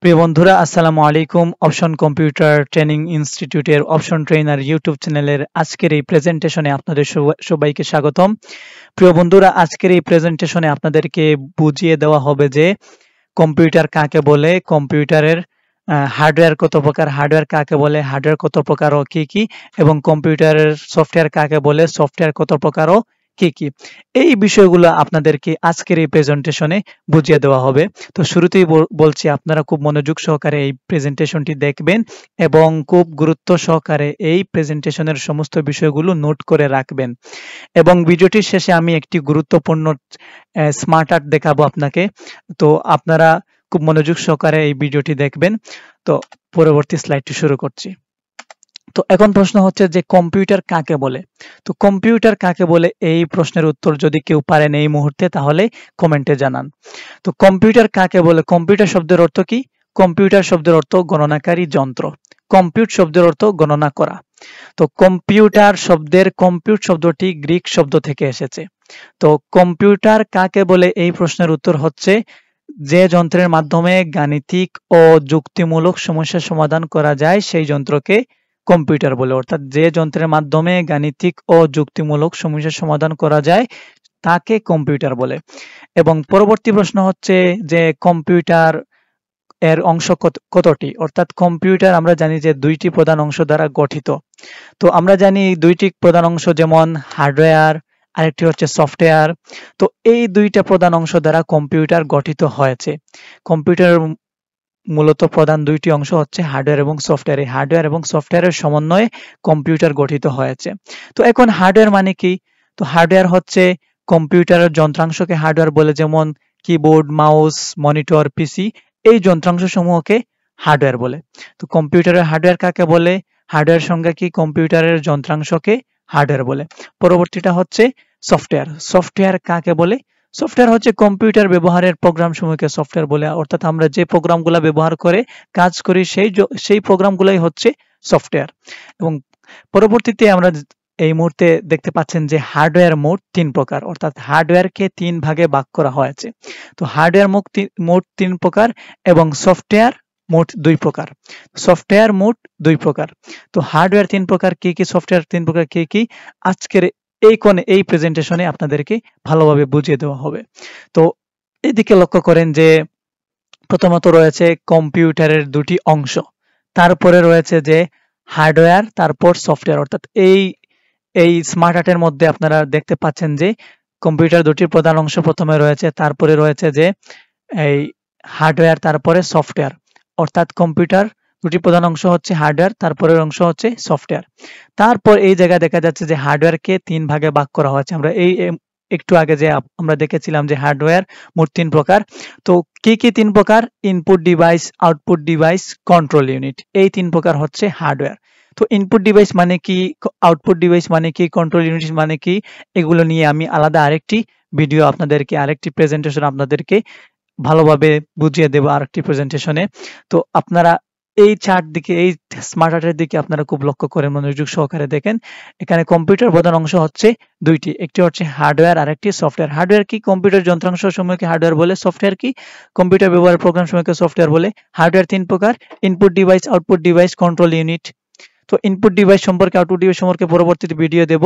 প্রিয় বন্ধুরা, আসসালামু আলাইকুম। অপশন কম্পিউটার ট্রেনিং ইনস্টিটিউটের অপশন ট্রেনার ইউটিউব চ্যানেলের আজকের এই প্রেজেন্টেশনে আপনাদের সবাইকে স্বাগতম। প্রিয় বন্ধুরা, আজকের এই প্রেজেন্টেশনে আপনাদেরকে বুঝিয়ে দেওয়া হবে যে কম্পিউটার কাকে বলে, কম্পিউটারের হার্ডওয়্যার কত প্রকার, হার্ডওয়্যার কাকে বলে, হার্ডওয়্যার কত প্রকার ও কি কি, এবং কম্পিউটারের সফটওয়্যার কাকে বলে, সফটওয়্যার কত প্রকার ও কি কি। এই বিষয়গুলো আপনাদেরকে আজকের এই প্রেজেন্টেশনে বুঝিয়ে দেওয়া হবে। তো শুরুতেই বলছি, আপনারা খুব মনোযোগ সহকারে এই প্রেজেন্টেশনটি দেখবেন এবং খুব গুরুত্ব সহকারে এই প্রেজেন্টেশনের সমস্ত বিষয়গুলো নোট করে রাখবেন। এবং ভিডিওটির শেষে আমি একটি গুরুত্বপূর্ণ স্মার্ট আর্ট দেখাবো আপনাকে। তো আপনারা খুব মনোযোগ সহকারে এই ভিডিওটি দেখবেন। তো পরবর্তী স্লাইডটি শুরু করছি। তো এখন প্রশ্ন হচ্ছে যে কম্পিউটার কাকে বলে। তো কম্পিউটার কাকে বলে এই প্রশ্নের উত্তর যদি কেউ পারেন এই মুহূর্তে, তাহলে কমেন্টে জানান। তো কম্পিউটার কাকে বলে, কম্পিউটার শব্দের অর্থ কি? কম্পিউটার শব্দের অর্থ গণনাকারী যন্ত্র। কম্পিউট শব্দের অর্থ গণনা করা। তো কম্পিউটার শব্দটি গ্রিক শব্দ থেকে এসেছে। তো কম্পিউটার কাকে বলে এই প্রশ্নের উত্তর হচ্ছে যে যন্ত্রের মাধ্যমে গাণিতিক ও যুক্তিমূলক সমস্যার সমাধান করা যায় সেই যন্ত্রকে কম্পিউটার বলে। অর্থাৎ যে যন্ত্রের মাধ্যমে গাণিতিক ও যুক্তিমূলক সমস্যার সমাধান করা যায় তাকে কম্পিউটার বলে। এবং পরবর্তী প্রশ্ন হচ্ছে যে কম্পিউটার এর অংশ কতটি। অর্থাৎ কম্পিউটার আমরা জানি যে দুইটি প্রধান অংশ দ্বারা গঠিত। তো আমরা জানি দুইটি প্রধান অংশ, যেমন হার্ডওয়্যার, আরেকটি হচ্ছে সফটওয়্যার। তো এই দুইটা প্রধান অংশ দ্বারা কম্পিউটার গঠিত হয়েছে। কম্পিউটারের মূলত প্রধান দুইটি অংশ হচ্ছে হার্ডওয়্যার এবং সফটওয়্যার। এই হার্ডওয়্যার এবং সফটওয়্যারের সমন্বয়ে কম্পিউটার গঠিত হয়েছে। তো এখন হার্ডওয়্যার মানে কি? তো হার্ডওয়্যার হচ্ছে কম্পিউটারের যন্ত্রাংশকে হার্ডওয়্যার বলে, যেমন কিবোর্ড, মাউস, মনিটর, পিসি। এই যন্ত্রাংশ সমূহকে হার্ডওয়্যার বলে। তো কম্পিউটারের হার্ডওয়্যার কাকে বলে, হার্ডওয়্যার সংজ্ঞা কি? কম্পিউটারের যন্ত্রাংশকে হার্ডওয়্যার বলে। পরবর্তীটা হচ্ছে সফটওয়্যার। সফটওয়্যার কাকে বলে? সফটওয়্যার হচ্ছে কম্পিউটার ব্যবহারের প্রোগ্রাম সমূহকে সফটওয়্যার বলে। অর্থাৎ আমরা যে প্রোগ্রামগুলো ব্যবহার করে কাজ করি সেই প্রোগ্রামগুলোই হচ্ছে সফটওয়্যার। এবং পরবর্তীতে আমরা এই মুহূর্তে দেখতে পাচ্ছেন যে হার্ডওয়্যার মোট 3 প্রকার। অর্থাৎ হার্ডওয়্যারকে 3 ভাগে ভাগ করা হয়েছে। তো হার্ডওয়্যার মোট 3 প্রকার এবং সফটওয়্যার মোট 2 প্রকার। সফটওয়্যার মোট 2 প্রকার। তো হার্ডওয়্যার 3 প্রকার কি কি, সফটওয়্যার 3 প্রকার কি কি, আজকের এই প্রেজেন্টেশনে আপনাদেরকে ভালোভাবে বুঝিয়ে দেওয়া হবে। তো এদিকে লক্ষ্য করেন যে প্রথমত রয়েছে কম্পিউটারের দুটি অংশ, তারপরে রয়েছে যে হার্ডওয়্যার, তারপর সফটওয়্যার। অর্থাৎ এই স্মার্ট আর্টের মধ্যে আপনারা দেখতে পাচ্ছেন যে কম্পিউটার দুটি প্রধান অংশ প্রথমে রয়েছে, তারপরে রয়েছে যে এই হার্ডওয়্যার, তারপরে সফটওয়্যার। অর্থাৎ কম্পিউটার দুটি প্রধান অংশ হচ্ছে হার্ডওয়্যার, তারপরের অংশ হচ্ছে সফটওয়্যার। তারপর এই জায়গায় দেখা যাচ্ছে যে হার্ডওয়্যারকে 3 ভাগে ভাগ করা হয়েছে। আমরা একটু আগে যে আমরা দেখেছিলাম যে হার্ডওয়্যার মোট 3 প্রকার। তো কি কি 3 প্রকার? Input device, output device, control unit. এই 3 প্রকার হচ্ছে হার্ডওয়্যার। তো ইনপুট ডিভাইস মানে কি, আউটপুট ডিভাইস মানে কি, কন্ট্রোল ইউনিট মানে কি, এগুলো নিয়ে আমি আলাদা আরেকটি ভিডিও আপনাদেরকে, আরেকটি প্রেজেন্টেশন আপনাদেরকে ভালোভাবে বুঝিয়ে দেব আরেকটি প্রেজেন্টেশনে। তো আপনারা এই চার্ট দিকে, এই স্মার্ট আর্টের দিকে আপনারা খুব লক্ষ্য করে মনোযোগ সহকারে দেখেন। এখানে কম্পিউটার প্রধান অংশ হচ্ছে দুইটি, একটি হচ্ছে হার্ডওয়্যার আর একটি সফটওয়্যার। হার্ডওয়্যার কি? কম্পিউটার যন্ত্রাংশ সমূহকে হার্ডওয়্যার বলে। সফটওয়্যার কি? কম্পিউটার ব্যবহারের প্রোগ্রাম সমূহকে সফটওয়্যার বলে। হার্ডওয়্যার 3 প্রকার: input device, output device, control unit. তো ইনপুট ডিভাইস সম্পর্কে, আউটপুট ডিভাইস সম্পর্কে পরবর্তীতে ভিডিও দেব।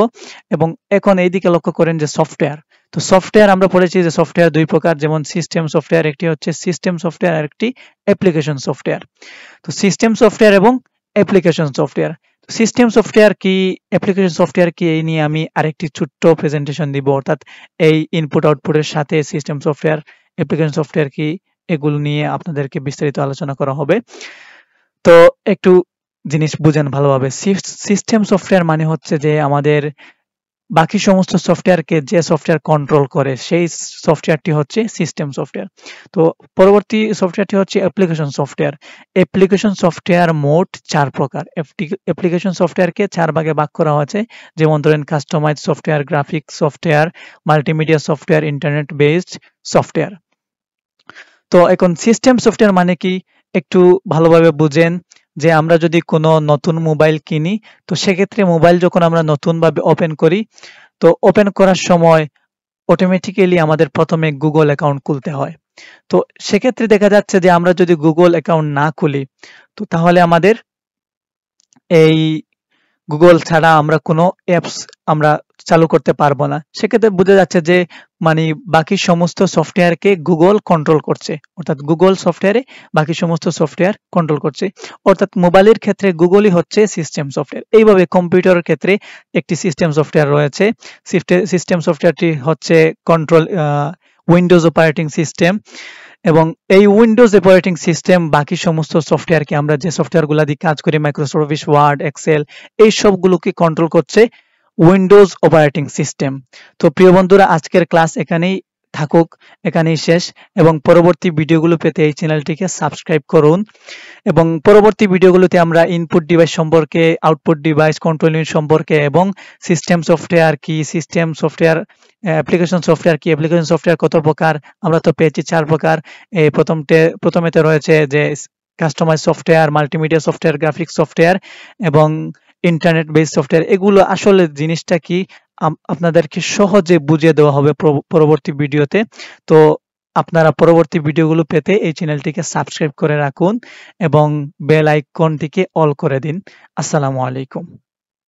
এবং এখন এইদিকে লক্ষ্য করেন যে সফটওয়্যার। তো সফটওয়্যার আমরা পড়েছি যে সফটওয়্যার 2 প্রকার, যেমন সিস্টেম সফটওয়্যার, একটি হচ্ছে সিস্টেম সফটওয়্যার আর একটি অ্যাপ্লিকেশন সফটওয়্যার। তো সিস্টেম সফটওয়্যার এবং অ্যাপ্লিকেশন সফটওয়্যার। সিস্টেম সফটওয়্যার কি, অ্যাপ্লিকেশন সফটওয়্যার কি, এই নিয়ে আমি আরেকটি ছোট্ট প্রেজেন্টেশন দিব। অর্থাৎ এই ইনপুট আউটপুটের সাথে সিস্টেম সফটওয়্যার, অ্যাপ্লিকেশন সফটওয়্যার কি, এগুলো নিয়ে আপনাদেরকে বিস্তারিত আলোচনা করা হবে। তো একটু জিনিস বুঝেন ভালোভাবে। সিস্টেম সফটওয়্যার মানে হচ্ছে যে আমাদের বাকি সমস্ত সফটওয়্যারকে যে সফটওয়্যার কন্ট্রোল করে সেই সফটওয়্যারটি হচ্ছে সিস্টেম সফটওয়্যার। তো পরবর্তী সফটওয়্যারটি হচ্ছে অ্যাপ্লিকেশন সফটওয়্যার। অ্যাপ্লিকেশন সফটওয়্যার মোট 4 প্রকার। অ্যাপ্লিকেশন সফটওয়্যারকে 4 ভাগে ভাগ করা হয়েছে, যেমন ধরেন customize software, graphic software, multimedia software, internet based software. তো এখন সিস্টেম সফটওয়্যার মানে কি একটু ভালোভাবে বুঝেন। যে আমরা যদি কোনো নতুন মোবাইল কিনি, তো সেক্ষেত্রে মোবাইল যখন আমরা নতুন ভাবে ওপেন করি, তো ওপেন করার সময় অটোমেটিক্যালি আমাদের প্রথমে গুগল অ্যাকাউন্ট খুলতে হয়। তো সেক্ষেত্রে দেখা যাচ্ছে যে আমরা যদি গুগল অ্যাকাউন্ট না খুলি, তো তাহলে আমাদের এই গুগল ছাড়া আমরা কোনো অ্যাপস আমরা চালু করতে পারবো না। সেক্ষেত্রে বোঝা যাচ্ছে যে মানে বাকি সমস্ত সফটওয়্যারকে গুগল কন্ট্রোল করছে, অর্থাৎ গুগল সফটওয়্যারে বাকি সমস্ত সফটওয়্যার কন্ট্রোল করছে। অর্থাৎ মোবাইলের ক্ষেত্রে গুগলই হচ্ছে সিস্টেম সফটওয়্যার। এইভাবে কম্পিউটারের ক্ষেত্রে একটি সিস্টেম সফটওয়্যার রয়েছে। সিস্টেম সফটওয়্যারটি হচ্ছে কন্ট্রোল উইন্ডোজ অপারেটিং সিস্টেম, এবং এই উইন্ডোজ অপারেটিং সিস্টেম বাকি সমস্ত সফটওয়্যারকে, আমরা যে সফটওয়্যারগুলো দিয়ে কাজ করি, মাইক্রোসফট অফিস, ওয়ার্ড, এক্সেল, এই সবগুলোকে কন্ট্রোল করছে উইন্ডোজ অপারেটিং সিস্টেম। তো প্রিয় বন্ধুরা, আজকের ক্লাস এখানেই থাকুক, এখানেই শেষ, এবং পরবর্তী ভিডিওগুলো পেতে এই চ্যানেলটিকে সাবস্ক্রাইব করুন। এবং পরবর্তী ভিডিওগুলোতে আমরা ইনপুট ডিভাইস সম্পর্কে, আউটপুট ডিভাইস, কন্ট্রোল ইউনিট সম্পর্কে, এবং সিস্টেম সফটওয়্যার কি, সিস্টেম সফটওয়্যার, অ্যাপ্লিকেশন সফটওয়্যার কি, অ্যাপ্লিকেশন সফটওয়্যার কত প্রকার, আমরা তো পেয়েছি 4 প্রকার। এই প্রথমেতে রয়েছে যে customize software, multimedia software, graphics software এবং ইন্টারনেট বেস সফটওয়্যার। এগুলো আসলে জিনিসটা কি আপনাদেরকে সহজে বুঝিয়ে দেওয়া হবে পরবর্তী ভিডিওতে। তো আপনারা পরবর্তী ভিডিওগুলো পেতে এই চ্যানেলটিকে সাবস্ক্রাইব করে রাখুন এবং বেল আইকনটিকে অল করে দিন। আসসালামু আলাইকুম।